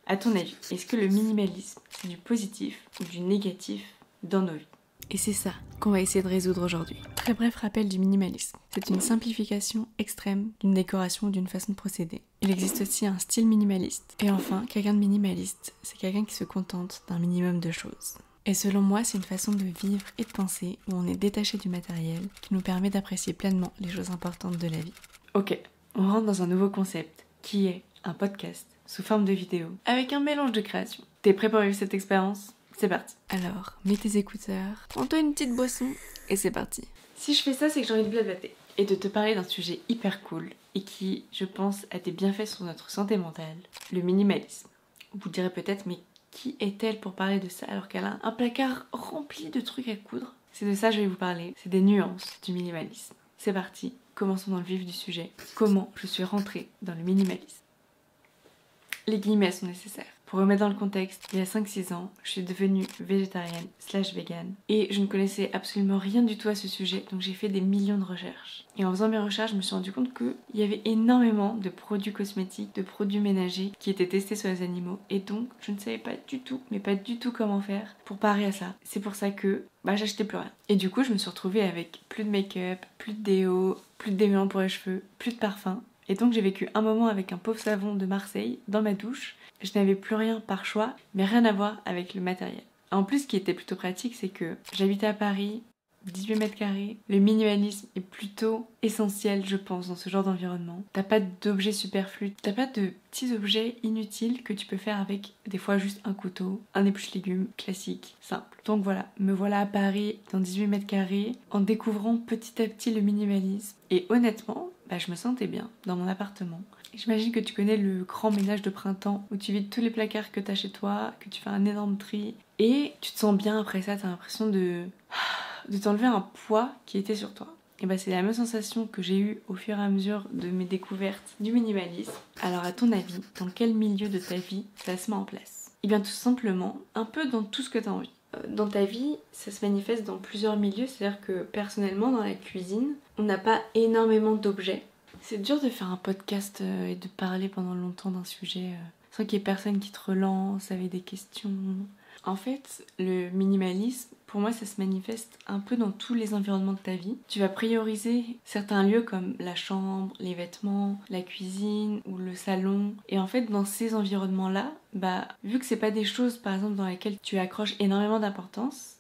À ton avis, est-ce que le minimalisme, c'est du positif ou du négatif dans nos vies? Et c'est ça qu'on va essayer de résoudre aujourd'hui. Très bref rappel du minimalisme. C'est une simplification extrême d'une décoration ou d'une façon de procéder. Il existe aussi un style minimaliste. Et enfin, quelqu'un de minimaliste, c'est quelqu'un qui se contente d'un minimum de choses. Et selon moi, c'est une façon de vivre et de penser où on est détaché du matériel qui nous permet d'apprécier pleinement les choses importantes de la vie. Ok, on rentre dans un nouveau concept qui est un podcast sous forme de vidéo avec un mélange de création. T'es prêt pour vivre cette expérience ? C'est parti. Alors, mets tes écouteurs, prends-toi une petite boisson et c'est parti. Si je fais ça, c'est que j'ai envie de blablater et de te parler d'un sujet hyper cool et qui, je pense, a des bienfaits sur notre santé mentale, le minimalisme. Vous direz peut-être, mais qui est-elle pour parler de ça alors qu'elle a un placard rempli de trucs à coudre ? C'est de ça que je vais vous parler, c'est des nuances du minimalisme. C'est parti, commençons dans le vif du sujet. Comment je suis rentrée dans le minimalisme ? Les guillemets sont nécessaires. Pour remettre dans le contexte, il y a 5-6 ans, je suis devenue végétarienne / végane et je ne connaissais absolument rien du tout à ce sujet, donc j'ai fait des millions de recherches. Et en faisant mes recherches, je me suis rendu compte qu'il y avait énormément de produits cosmétiques, de produits ménagers qui étaient testés sur les animaux et donc je ne savais pas du tout, mais pas du tout comment faire pour parer à ça. C'est pour ça que j'achetais plus rien. Et du coup, je me suis retrouvée avec plus de make-up, plus de déo, plus de démêlant pour les cheveux, plus de parfum. Et donc j'ai vécu un moment avec un pauvre savon de Marseille dans ma douche. Je n'avais plus rien par choix, mais rien à voir avec le matériel. En plus, ce qui était plutôt pratique, c'est que j'habitais à Paris, 18 mètres carrés. Le minimalisme est plutôt essentiel, je pense, dans ce genre d'environnement. T'as pas d'objets superflus, t'as pas de petits objets inutiles que tu peux faire avec des fois juste un couteau, un épluche-légumes classique, simple. Donc voilà, me voilà à Paris dans 18 mètres carrés en découvrant petit à petit le minimalisme. Et honnêtement, je me sentais bien dans mon appartement. J'imagine que tu connais le grand ménage de printemps où tu vides tous les placards que t'as chez toi, que tu fais un énorme tri et tu te sens bien après ça, t'as l'impression de t'enlever un poids qui était sur toi. Et c'est la même sensation que j'ai eue au fur et à mesure de mes découvertes du minimalisme. Alors à ton avis, dans quel milieu de ta vie ça se met en place ? Eh bien tout simplement, un peu dans tout ce que t'as envie. Dans ta vie, ça se manifeste dans plusieurs milieux, c'est-à-dire que personnellement dans la cuisine, on n'a pas énormément d'objets. C'est dur de faire un podcast et de parler pendant longtemps d'un sujet sans qu'il y ait personne qui te relance avec des questions. En fait, le minimalisme, pour moi, ça se manifeste un peu dans tous les environnements de ta vie. Tu vas prioriser certains lieux comme la chambre, les vêtements, la cuisine ou le salon. Et en fait, dans ces environnements-là, vu que c'est pas des choses, par exemple, dans lesquelles tu accroches énormément d'importance,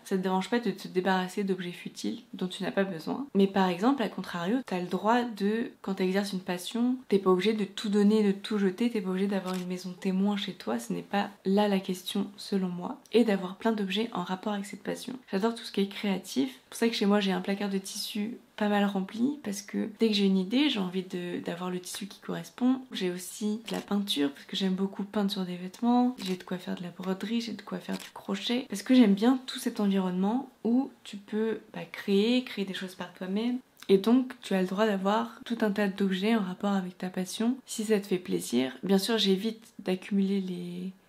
ça te dérange pas de te débarrasser d'objets futiles dont tu n'as pas besoin. Mais par exemple, à contrario, t'as le droit de, quand t'exerces une passion, t'es pas obligé de tout donner, de tout jeter, t'es pas obligé d'avoir une maison témoin chez toi, ce n'est pas là la question selon moi, et d'avoir plein d'objets en rapport avec cette passion. J'adore tout ce qui est créatif, c'est pour ça que chez moi j'ai un placard de tissus pas mal rempli parce que dès que j'ai une idée, j'ai envie d'avoir le tissu qui correspond. J'ai aussi de la peinture parce que j'aime beaucoup peindre sur des vêtements. J'ai de quoi faire de la broderie, j'ai de quoi faire du crochet parce que j'aime bien tout cet environnement où tu peux créer des choses par toi-même. Et donc, tu as le droit d'avoir tout un tas d'objets en rapport avec ta passion, si ça te fait plaisir. Bien sûr, j'évite d'accumuler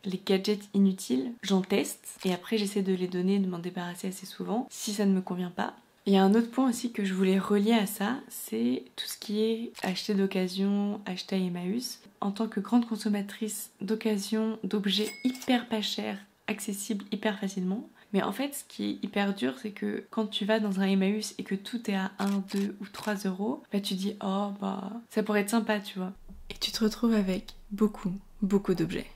les gadgets inutiles. J'en teste et après, j'essaie de les donner, de m'en débarrasser assez souvent, si ça ne me convient pas. Il y a un autre point aussi que je voulais relier à ça, c'est tout ce qui est acheter d'occasion, acheter à Emmaüs. En tant que grande consommatrice d'occasion, d'objets hyper pas chers, accessibles hyper facilement. Mais en fait, ce qui est hyper dur, c'est que quand tu vas dans un Emmaüs et que tout est à 1, 2 ou 3 euros, tu dis ça pourrait être sympa, tu vois. Et tu te retrouves avec beaucoup d'objets.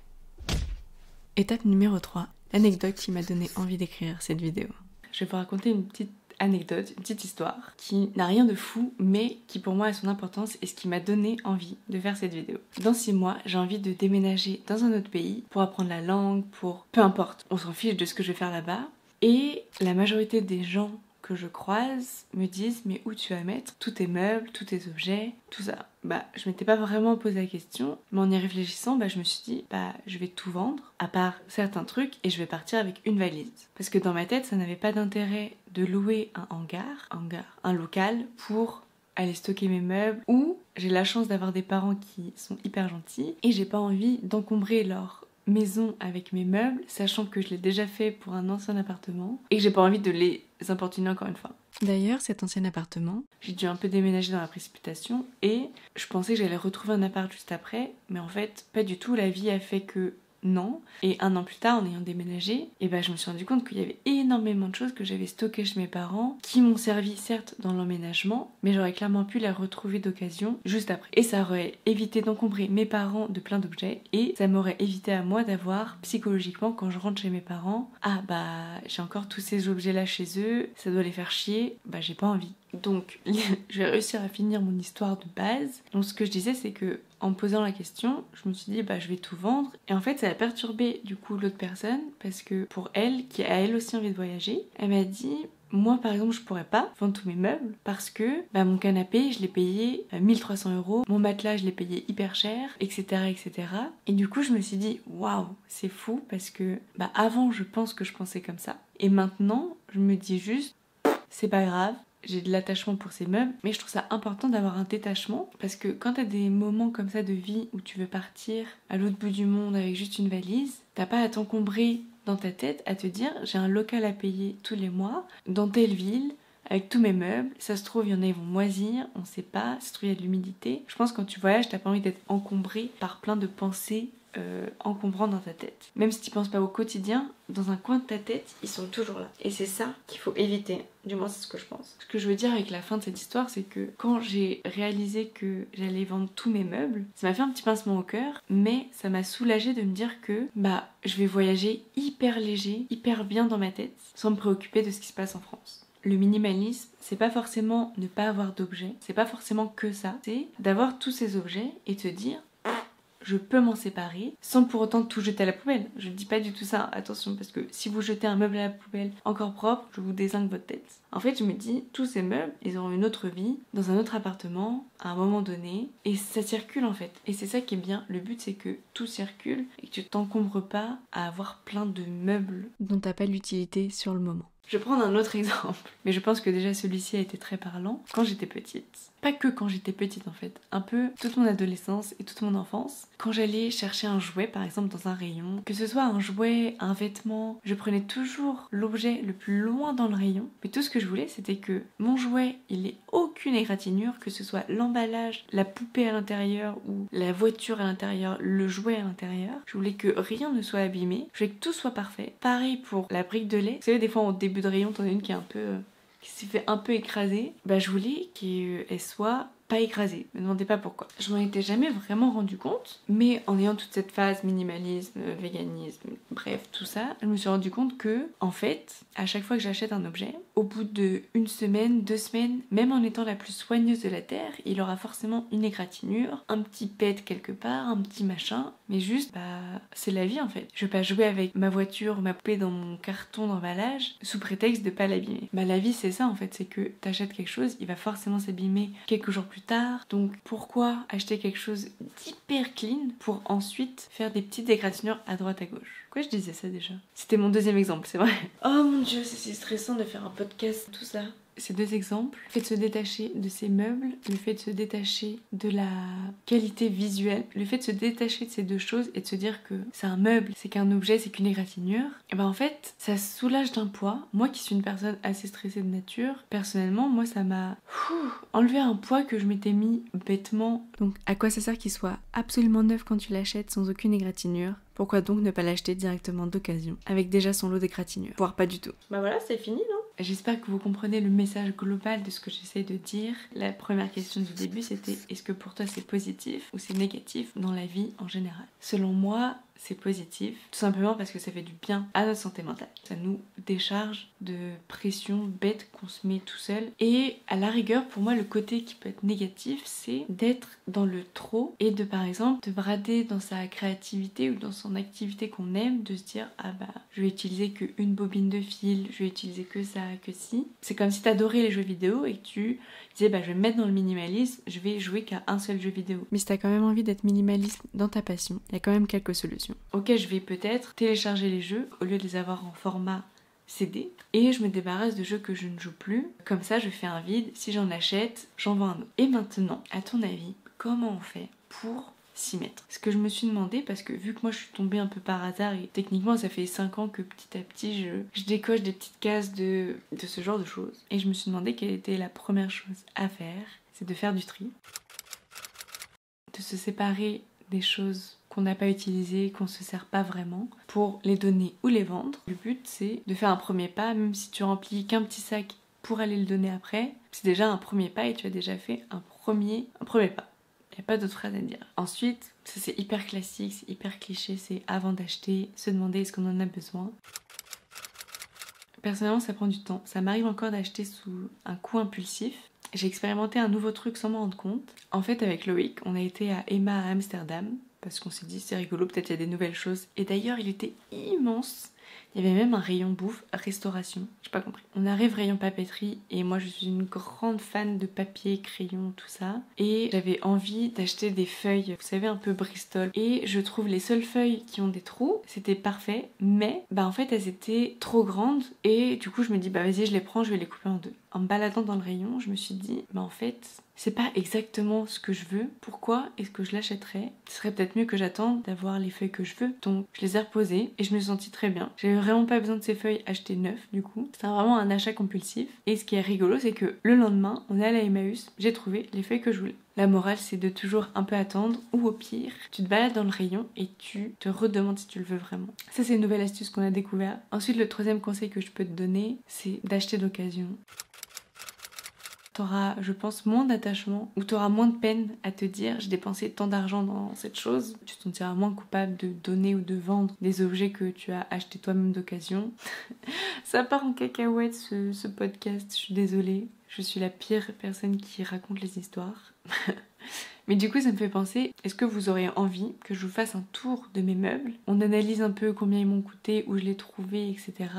Étape numéro 3, l'anecdote qui m'a donné envie d'écrire cette vidéo. Je vais vous raconter une petite anecdote, une petite histoire qui n'a rien de fou mais qui pour moi a son importance et ce qui m'a donné envie de faire cette vidéo. Dans 6 mois, j'ai envie de déménager dans un autre pays pour apprendre la langue, peu importe, on s'en fiche de ce que je vais faire là-bas. Et la majorité des gens que je croise me disent mais où tu vas mettre tous tes meubles, tous tes objets, tout ça. Je m'étais pas vraiment posé la question, mais en y réfléchissant, je me suis dit je vais tout vendre, à part certains trucs, et je vais partir avec une valise. Parce que dans ma tête, ça n'avait pas d'intérêt de louer un local pour aller stocker mes meubles, ou j'ai la chance d'avoir des parents qui sont hyper gentils, et j'ai pas envie d'encombrer leur maison avec mes meubles, sachant que je l'ai déjà fait pour un ancien appartement, et que j'ai pas envie de les importuner encore une fois. D'ailleurs, cet ancien appartement, j'ai dû un peu déménager dans la précipitation et je pensais que j'allais retrouver un appart juste après, mais en fait, pas du tout. La vie a fait que non. Et 1 an plus tard, en ayant déménagé, je me suis rendu compte qu'il y avait énormément de choses que j'avais stockées chez mes parents, qui m'ont servi certes dans l'emménagement, mais j'aurais clairement pu les retrouver d'occasion juste après. Et ça aurait évité d'encombrer mes parents de plein d'objets, et ça m'aurait évité à moi d'avoir psychologiquement, quand je rentre chez mes parents, j'ai encore tous ces objets là chez eux, ça doit les faire chier, j'ai pas envie. Donc je vais réussir à finir mon histoire de base. Donc ce que je disais, c'est que en me posant la question, je me suis dit je vais tout vendre. Et en fait ça a perturbé du coup l'autre personne, parce que pour elle, qui a elle aussi envie de voyager, elle m'a dit moi par exemple je pourrais pas vendre tous mes meubles parce que mon canapé je l'ai payé 1300 €, mon matelas je l'ai payé hyper cher, etc., etc. Et du coup je me suis dit waouh, c'est fou, parce que avant je pense que je pensais comme ça, et maintenant je me dis juste c'est pas grave. J'ai de l'attachement pour ces meubles, mais je trouve ça important d'avoir un détachement, parce que quand t'as des moments comme ça de vie où tu veux partir à l'autre bout du monde avec juste une valise, t'as pas à t'encombrer dans ta tête à te dire j'ai un local à payer tous les mois dans telle ville avec tous mes meubles, ça se trouve il y en a ils vont moisir, on sait pas, ça se trouve il y a de l'humidité. Je pense que quand tu voyages t'as pas envie d'être encombré par plein de pensées encombrant dans ta tête. Même si tu penses pas au quotidien, dans un coin de ta tête, ils sont toujours là. Et c'est ça qu'il faut éviter. Du moins, c'est ce que je pense. Ce que je veux dire avec la fin de cette histoire, c'est que quand j'ai réalisé que j'allais vendre tous mes meubles, ça m'a fait un petit pincement au cœur, mais ça m'a soulagée de me dire que je vais voyager hyper léger, hyper bien dans ma tête, sans me préoccuper de ce qui se passe en France. Le minimalisme, c'est pas forcément ne pas avoir d'objets, c'est pas forcément que ça, c'est d'avoir tous ces objets et te dire je peux m'en séparer sans pour autant tout jeter à la poubelle. Je ne dis pas du tout ça, attention, parce que si vous jetez un meuble à la poubelle encore propre, je vous dézingue votre tête. En fait, je me dis, tous ces meubles, ils auront une autre vie, dans un autre appartement, à un moment donné, et ça circule en fait. Et c'est ça qui est bien, le but c'est que tout circule et que tu t'encombres pas à avoir plein de meubles dont t'as pas l'utilité sur le moment. Je vais prendre un autre exemple, mais je pense que déjà celui-ci a été très parlant. Quand j'étais petite, pas que quand j'étais petite en fait, un peu toute mon adolescence et toute mon enfance, quand j'allais chercher un jouet par exemple dans un rayon, que ce soit un jouet, un vêtement, je prenais toujours l'objet le plus loin dans le rayon, mais tout ce que je voulais c'était que mon jouet il ait aucune égratignure, que ce soit l'emballage, la poupée à l'intérieur ou la voiture à l'intérieur, le jouet à l'intérieur. Je voulais que rien ne soit abîmé, je voulais que tout soit parfait. Pareil pour la brique de lait, vous savez des fois au début de rayon t'en as une qui est un peu qui s'est fait un peu écraser, je voulais qu'elle soit pas écrasée. Me demandez pas pourquoi. Je m'en étais jamais vraiment rendu compte, mais en ayant toute cette phase minimalisme, véganisme, bref, tout ça, je me suis rendu compte que, en fait, à chaque fois que j'achète un objet, au bout de 1 semaine, 2 semaines, même en étant la plus soigneuse de la Terre, il aura forcément une égratignure, un petit pet quelque part, un petit machin, mais juste, c'est la vie en fait. Je vais pas jouer avec ma voiture ou ma poupée dans mon carton d'emballage sous prétexte de pas l'abîmer. La vie c'est ça en fait, c'est que t'achètes quelque chose, il va forcément s'abîmer quelques jours plus tard, donc pourquoi acheter quelque chose d'hyper clean pour ensuite faire des petites égratignures à droite à gauche? Pourquoi je disais ça déjà? C'était mon deuxième exemple, c'est vrai. Oh mon dieu, c'est si stressant de faire un podcast, tout ça. Ces 2 exemples, le fait de se détacher de ces meubles, le fait de se détacher de la qualité visuelle, le fait de se détacher de ces 2 choses et de se dire que c'est un meuble, c'est qu'un objet, c'est qu'une égratignure, et en fait, ça soulage d'un poids. Moi qui suis une personne assez stressée de nature, personnellement, moi ça m'a enlevé un poids que je m'étais mis bêtement. Donc à quoi ça sert qu'il soit absolument neuf quand tu l'achètes sans aucune égratignure? Pourquoi donc ne pas l'acheter directement d'occasion, avec déjà son lot d'égratignures? Voire pas du tout. Voilà, c'est fini, non? J'espère que vous comprenez le message global de ce que j'essaie de dire. La première question du début, c'était est-ce que pour toi c'est positif ou c'est négatif dans la vie en général? Selon moi, c'est positif, tout simplement parce que ça fait du bien à notre santé mentale. Ça nous décharge de pression bête qu'on se met tout seul. Et à la rigueur, pour moi, le côté qui peut être négatif, c'est d'être dans le trop et de, par exemple, te brader dans sa créativité ou dans son activité qu'on aime, de se dire je vais utiliser qu'une bobine de fil, je vais utiliser que ça, que si. C'est comme si t'adorais les jeux vidéo et que tu disais je vais me mettre dans le minimalisme, je vais jouer qu'à un seul jeu vidéo. Mais si t'as quand même envie d'être minimaliste dans ta passion, il y a quand même quelques solutions. Ok, je vais peut-être télécharger les jeux au lieu de les avoir en format CD et je me débarrasse de jeux que je ne joue plus. Comme ça, je fais un vide. Si j'en achète, j'en vends un autre. Et maintenant, à ton avis, comment on fait pour s'y mettre. Ce que je me suis demandé, parce que vu que moi je suis tombée un peu par hasard et techniquement ça fait 5 ans que petit à petit je décoche des petites cases de ce genre de choses. Et je me suis demandé quelle était la première chose à faire, c'est de faire du tri. De se séparer des choses qu'on n'a pas utilisées, qu'on se sert pas vraiment, pour les donner ou les vendre. Le but c'est de faire un premier pas, même si tu remplis qu'un petit sac pour aller le donner après, c'est déjà un premier pas et tu as déjà fait un premier pas. Il n'y a pas d'autre phrase à dire. Ensuite, ça c'est hyper classique, c'est hyper cliché, c'est avant d'acheter, se demander est-ce qu'on en a besoin. Personnellement ça prend du temps, ça m'arrive encore d'acheter sous un coup impulsif. J'ai expérimenté un nouveau truc sans m'en rendre compte. En fait avec Loïc, on a été à Emma à Amsterdam, parce qu'on s'est dit c'est rigolo, peut-être il y a des nouvelles choses. Et d'ailleurs il était immense. Il y avait même un rayon bouffe, restauration, j'ai pas compris. On arrive rayon papeterie et moi je suis une grande fan de papier, crayon, tout ça. Et j'avais envie d'acheter des feuilles, vous savez un peu Bristol. Et je trouve les seules feuilles qui ont des trous, c'était parfait. Mais en fait elles étaient trop grandes et du coup je me dis vas-y je les prends, je vais les couper en deux. En me baladant dans le rayon, je me suis dit en fait c'est pas exactement ce que je veux. Pourquoi est-ce que je l'achèterais? Ce serait peut-être mieux que j'attende d'avoir les feuilles que je veux. Donc je les ai reposées et je me suis sentie très bien. J'avais vraiment pas besoin de ces feuilles achetées neuves du coup. C'était vraiment un achat compulsif. Et ce qui est rigolo, c'est que le lendemain, on est allé à Emmaüs, j'ai trouvé les feuilles que je voulais. La morale, c'est de toujours un peu attendre ou au pire, tu te balades dans le rayon et tu te redemandes si tu le veux vraiment. Ça, c'est une nouvelle astuce qu'on a découvert. Ensuite, le troisième conseil que je peux te donner, c'est d'acheter d'occasion. T'auras, je pense, moins d'attachement ou t'auras moins de peine à te dire j'ai dépensé tant d'argent dans cette chose. Tu te sentiras moins coupable de donner ou de vendre des objets que tu as achetés toi-même d'occasion. Ça part en cacahuète ce podcast, je suis désolée. Je suis la pire personne qui raconte les histoires. Mais du coup ça me fait penser, est-ce que vous auriez envie que je vous fasse un tour de mes meubles? On analyse un peu combien ils m'ont coûté, où je les ai trouvés, etc.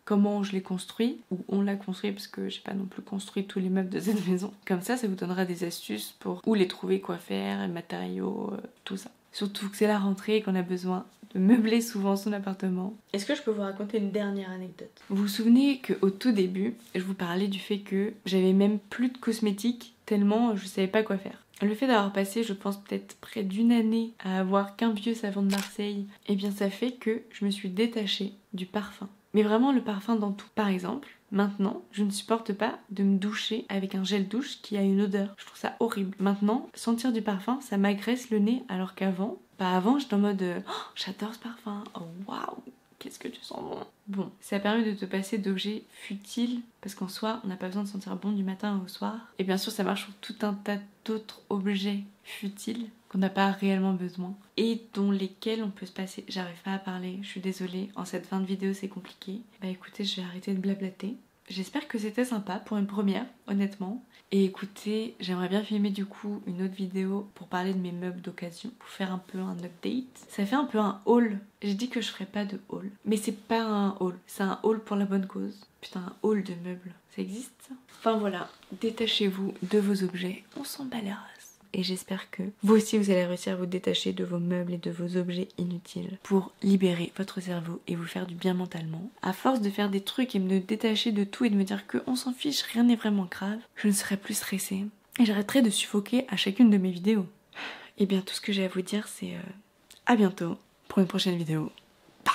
Comment je l'ai construit, ou on l'a construit parce que j'ai pas non plus construit tous les meubles de cette maison. Comme ça vous donnera des astuces pour où les trouver, quoi faire, les matériaux, tout ça. Surtout que c'est la rentrée et qu'on a besoin de meubler souvent son appartement. Est-ce que je peux vous raconter une dernière anecdote? Vous vous souvenez qu'au tout début, je vous parlais du fait que j'avais même plus de cosmétiques tellement je savais pas quoi faire. Le fait d'avoir passé, je pense, peut-être près d'une année à avoir qu'un vieux savon de Marseille, eh bien ça fait que je me suis détachée du parfum. Mais vraiment le parfum dans tout. Par exemple, maintenant, je ne supporte pas de me doucher avec un gel douche qui a une odeur. Je trouve ça horrible. Maintenant, sentir du parfum, ça m'agresse le nez, alors qu'avant, avant j'étais en mode oh, j'adore ce parfum, oh waouh, qu'est-ce que tu sens bon. Bon, ça permet de te passer d'objets futiles, parce qu'en soi, on n'a pas besoin de sentir bon du matin au soir. Et bien sûr, ça marche sur tout un tas d'autres objets futiles qu'on n'a pas réellement besoin et dont lesquels on peut se passer. J'arrive pas à parler, je suis désolée, en cette fin de vidéo c'est compliqué. Écoutez, je vais arrêter de blablater. J'espère que c'était sympa pour une première, honnêtement. Et écoutez, j'aimerais bien filmer du coup une autre vidéo pour parler de mes meubles d'occasion, pour faire un peu un update. Ça fait un peu un haul. J'ai dit que je ferais pas de haul, mais c'est pas un haul, c'est un haul pour la bonne cause. Putain, un haul de meubles, ça existe ça? Enfin voilà, détachez-vous de vos objets, on s'en bat les races. Et j'espère que vous aussi vous allez réussir à vous détacher de vos meubles et de vos objets inutiles pour libérer votre cerveau et vous faire du bien mentalement. À force de faire des trucs et me détacher de tout et de me dire qu'on s'en fiche, rien n'est vraiment grave, je ne serai plus stressée et j'arrêterai de suffoquer à chacune de mes vidéos. Et bien tout ce que j'ai à vous dire c'est à bientôt pour une prochaine vidéo. Bye.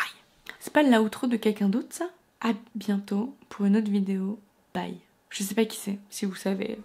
C'est pas l'outro de quelqu'un d'autre ça? À bientôt pour une autre vidéo. Bye. Je sais pas qui c'est, si vous savez.